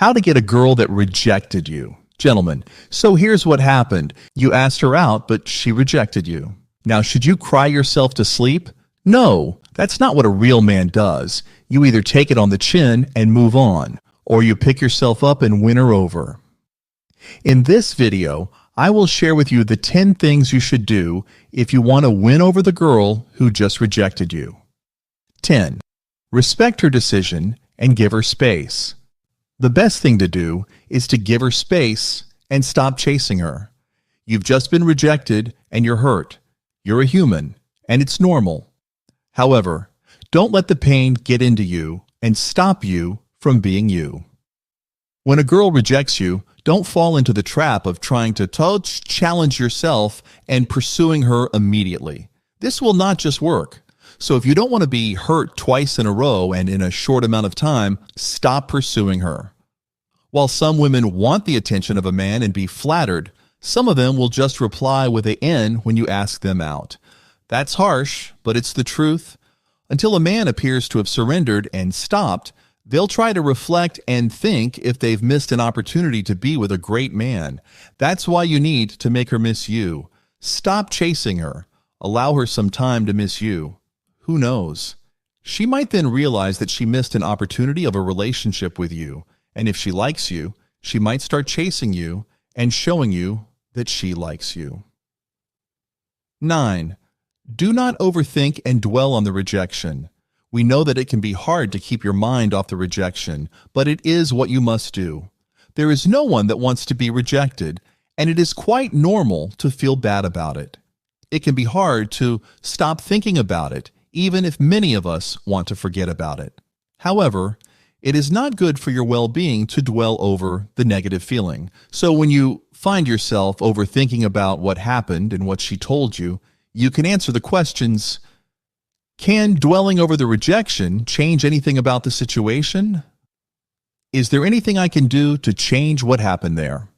How to get a girl that rejected you. Gentlemen, so here's what happened. You asked her out, but she rejected you. Now, should you cry yourself to sleep? No, that's not what a real man does. You either take it on the chin and move on, or you pick yourself up and win her over. In this video, I will share with you the 10 things you should do if you want to win over the girl who just rejected you. 10. Respect her decision and give her space. The best thing to do is to give her space and stop chasing her. You've just been rejected and you're hurt. You're a human, and it's normal. However, don't let the pain get into you and stop you from being you. When a girl rejects you, don't fall into the trap of trying to challenge yourself and pursuing her immediately. This will not just work. So if you don't want to be hurt twice in a row and in a short amount of time, stop pursuing her. While some women want the attention of a man and be flattered, some of them will just reply with an N when you ask them out. That's harsh, but it's the truth. Until a man appears to have surrendered and stopped, they'll try to reflect and think if they've missed an opportunity to be with a great man. That's why you need to make her miss you. Stop chasing her. Allow her some time to miss you. Who knows? She might then realize that she missed an opportunity of a relationship with you, and if she likes you, she might start chasing you and showing you that she likes you. 9. Do not overthink and dwell on the rejection. We know that it can be hard to keep your mind off the rejection, but it is what you must do. There is no one that wants to be rejected, and it is quite normal to feel bad about it. It can be hard to stop thinking about it, even if many of us want to forget about it. However, it is not good for your well-being to dwell over the negative feeling. So when you find yourself overthinking about what happened and what she told you, you can answer the questions: can dwelling over the rejection change anything about the situation? Is there anything I can do to change what happened there?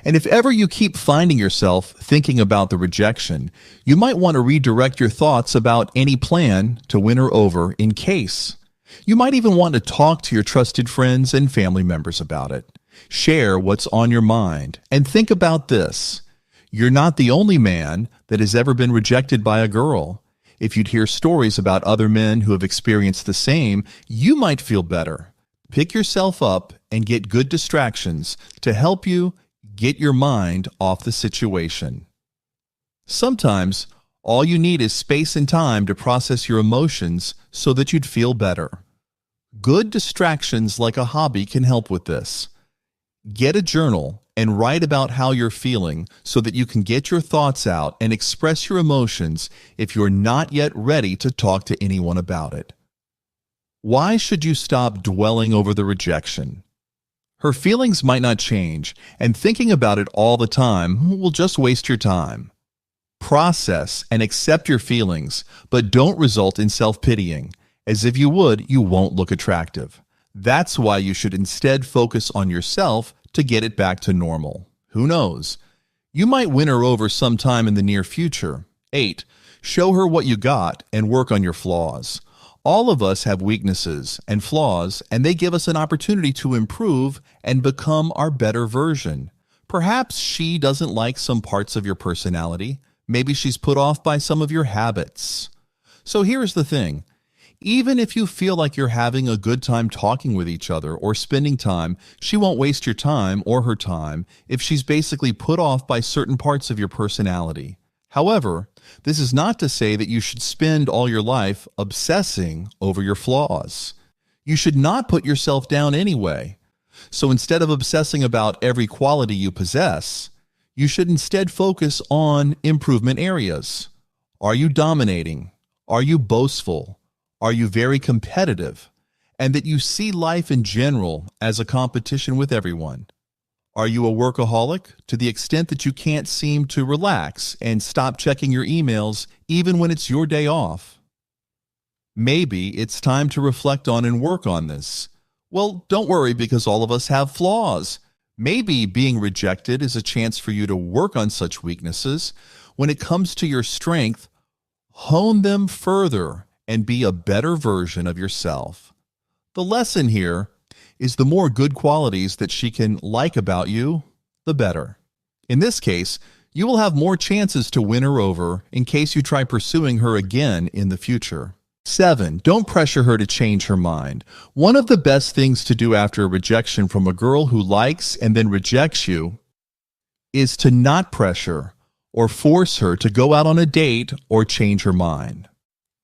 And if ever you keep finding yourself thinking about the rejection, you might want to redirect your thoughts about any plan to win her over in case. You might even want to talk to your trusted friends and family members about it. Share what's on your mind and think about this. You're not the only man that has ever been rejected by a girl. If you'd hear stories about other men who have experienced the same, you might feel better. Pick yourself up and get good distractions to help you get your mind off the situation. Sometimes, all you need is space and time to process your emotions so that you'd feel better. Good distractions like a hobby can help with this. Get a journal and write about how you're feeling so that you can get your thoughts out and express your emotions if you're not yet ready to talk to anyone about it. Why should you stop dwelling over the rejection? Her feelings might not change, and thinking about it all the time will just waste your time. Process and accept your feelings, but don't result in self-pitying. As if you would, you won't look attractive. That's why you should instead focus on yourself to get it back to normal. Who knows? You might win her over sometime in the near future. 8. Show her what you got and work on your flaws. All of us have weaknesses and flaws, and they give us an opportunity to improve and become our better version. Perhaps she doesn't like some parts of your personality. Maybe she's put off by some of your habits. So here's the thing. Even if you feel like you're having a good time talking with each other or spending time, she won't waste your time or her time if she's basically put off by certain parts of your personality. However, this is not to say that you should spend all your life obsessing over your flaws. You should not put yourself down anyway. So instead of obsessing about every quality you possess, you should instead focus on improvement areas. Are you dominating? Are you boastful? Are you very competitive? And that you see life in general as a competition with everyone. Are you a workaholic to the extent that you can't seem to relax and stop checking your emails even when it's your day off? Maybe it's time to reflect on and work on this. Well, don't worry, because all of us have flaws. Maybe being rejected is a chance for you to work on such weaknesses. When it comes to your strength, hone them further and be a better version of yourself. The lesson here is the more good qualities that she can like about you, the better. In this case, you will have more chances to win her over in case you try pursuing her again in the future. 7. Don't pressure her to change her mind. One of the best things to do after a rejection from a girl who likes and then rejects you is to not pressure or force her to go out on a date or change her mind.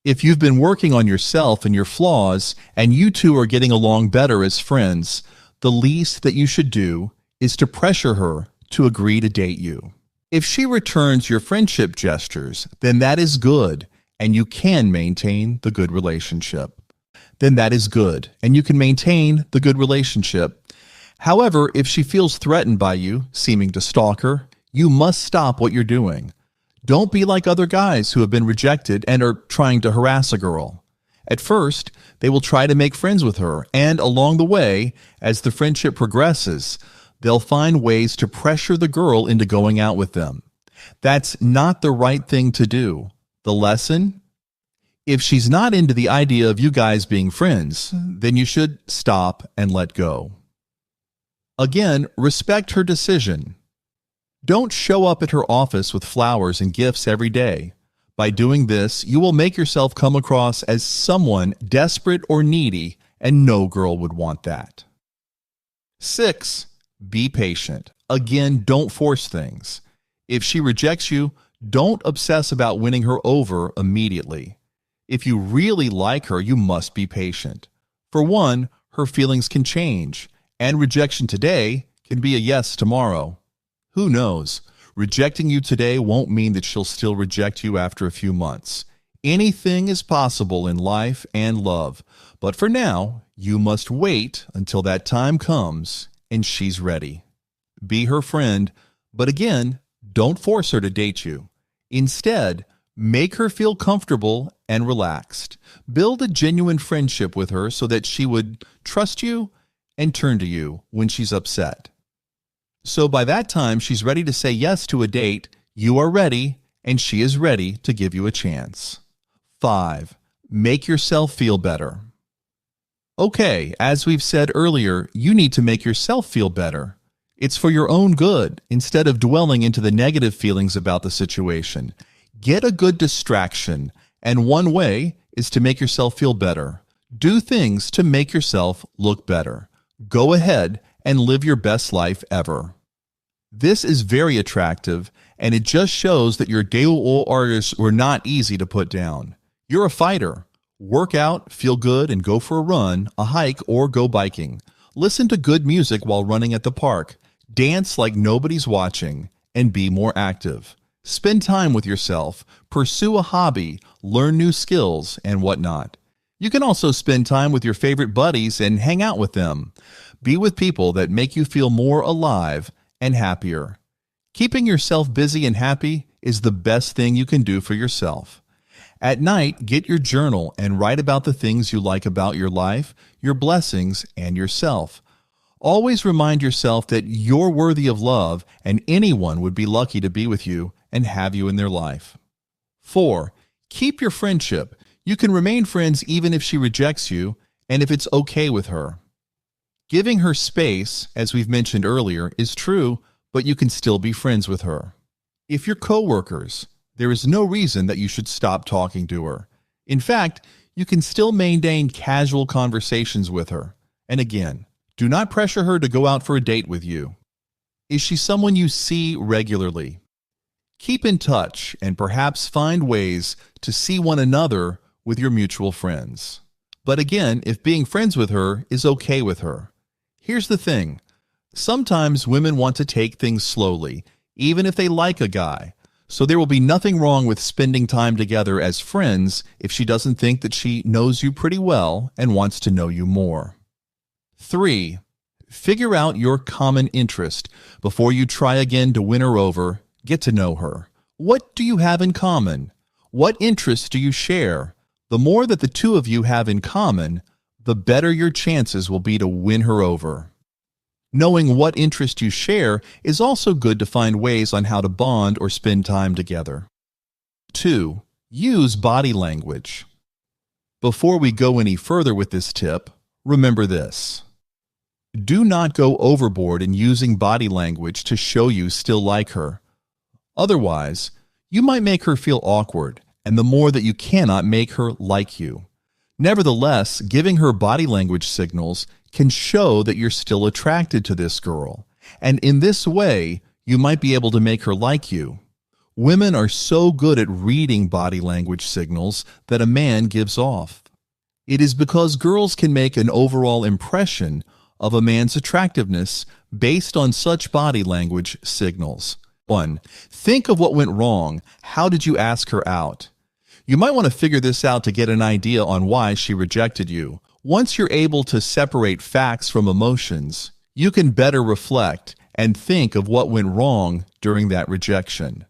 If you've been working on yourself and your flaws and you two are getting along better as friends, the least that you should do is to pressure her to agree to date you. If she returns your friendship gestures, then that is good, and you can maintain the good relationship. However, if she feels threatened by you, seeming to stalk her, you must stop what you're doing. Don't be like other guys who have been rejected and are trying to harass a girl. At first, they will try to make friends with her, and along the way, as the friendship progresses, they'll find ways to pressure the girl into going out with them. That's not the right thing to do. The lesson? If she's not into the idea of you guys being friends, then you should stop and let go. Again, respect her decision. Don't show up at her office with flowers and gifts every day. By doing this, you will make yourself come across as someone desperate or needy, and no girl would want that. 6. Be patient. Again, don't force things. If she rejects you, don't obsess about winning her over immediately. If you really like her, you must be patient. For one, her feelings can change, and rejection today can be a yes tomorrow. Who knows? Rejecting you today won't mean that she'll still reject you after a few months. Anything is possible in life and love, but for now, you must wait until that time comes and she's ready. Be her friend, but again, don't force her to date you. Instead, make her feel comfortable and relaxed. Build a genuine friendship with her so that she would trust you and turn to you when she's upset. So by that time she's ready to say yes to a date, you are ready, and she is ready to give you a chance. 5. Make yourself feel better. Okay, as we've said earlier, you need to make yourself feel better. It's for your own good, instead of dwelling into the negative feelings about the situation. Get a good distraction, and one way is to make yourself feel better. Do things to make yourself look better. Go ahead and live your best life ever. This is very attractive, and it just shows that your Daewoo artists were not easy to put down. You're a fighter. Work out, feel good, and go for a run, a hike, or go biking. Listen to good music while running at the park. Dance like nobody's watching, and be more active. Spend time with yourself, pursue a hobby, learn new skills, and whatnot. You can also spend time with your favorite buddies and hang out with them. Be with people that make you feel more alive and happier. Keeping yourself busy and happy is the best thing you can do for yourself. At night, get your journal and write about the things you like about your life, your blessings, and yourself. Always remind yourself that you're worthy of love and anyone would be lucky to be with you and have you in their life. 4. Keep your friendship. You can remain friends even if she rejects you and if it's okay with her. Giving her space, as we've mentioned earlier, is true, but you can still be friends with her. If you're coworkers, there is no reason that you should stop talking to her. In fact, you can still maintain casual conversations with her. And again, do not pressure her to go out for a date with you. Is she someone you see regularly? Keep in touch and perhaps find ways to see one another with your mutual friends. But again, if being friends with her is okay with her. Here's the thing. Sometimes women want to take things slowly, even if they like a guy. So there will be nothing wrong with spending time together as friends if she doesn't think that she knows you pretty well and wants to know you more. 3. Figure out your common interest. Before you try again to win her over, get to know her. What do you have in common? What interests do you share? The more that the two of you have in common, the better your chances will be to win her over. Knowing what interest you share is also good to find ways on how to bond or spend time together. 2. Use body language. Before we go any further with this tip, remember this. Do not go overboard in using body language to show you still like her. Otherwise, you might make her feel awkward, and the more that you cannot make her like you. Nevertheless, giving her body language signals can show that you're still attracted to this girl, and in this way, you might be able to make her like you. Women are so good at reading body language signals that a man gives off. It is because girls can make an overall impression of a man's attractiveness based on such body language signals. 1. Think of what went wrong. How did you ask her out? You might want to figure this out to get an idea on why she rejected you. Once you're able to separate facts from emotions, you can better reflect and think of what went wrong during that rejection.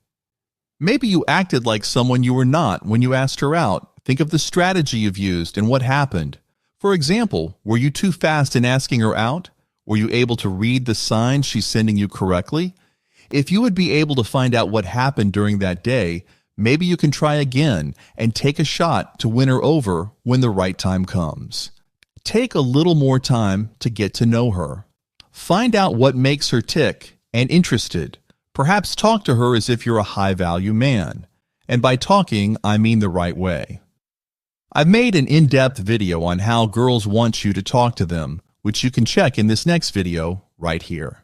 Maybe you acted like someone you were not when you asked her out. Think of the strategy you've used and what happened. For example, were you too fast in asking her out? Were you able to read the signs she's sending you correctly? If you would be able to find out what happened during that day, maybe you can try again and take a shot to win her over when the right time comes. Take a little more time to get to know her. Find out what makes her tick and interested. Perhaps talk to her as if you're a high-value man. And by talking, I mean the right way. I've made an in-depth video on how girls want you to talk to them, which you can check in this next video right here.